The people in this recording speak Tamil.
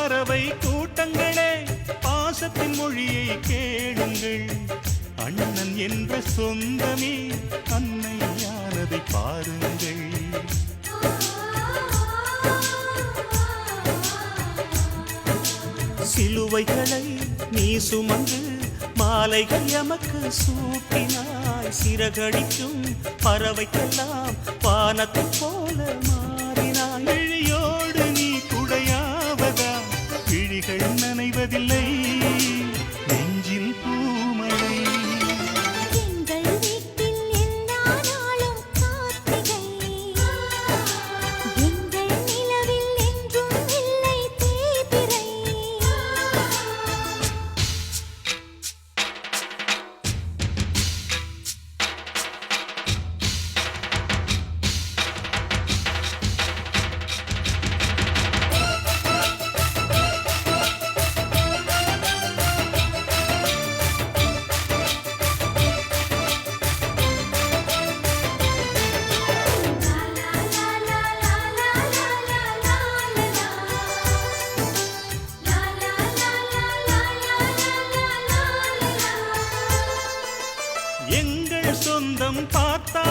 பறவை கூட்டங்களே பாசத்தின் மொழியை கேளுங்கள். அண்ணன் என்ற சொந்தமே அன்னையானதை பாருங்கள். சிலுவைகளை நீ சுமந்து மாலைகள் எமக்கு சூட்டினாய். சிறகடிக்கும் பறவைக்கெல்லாம் வானத்தை போல மாறினாய். விழியோடு நீ குடையாவதா விழிகள் நனைவதில்லை நெஞ்சில் பூமழை. எங்கள் சொந்தம் பார்த்தா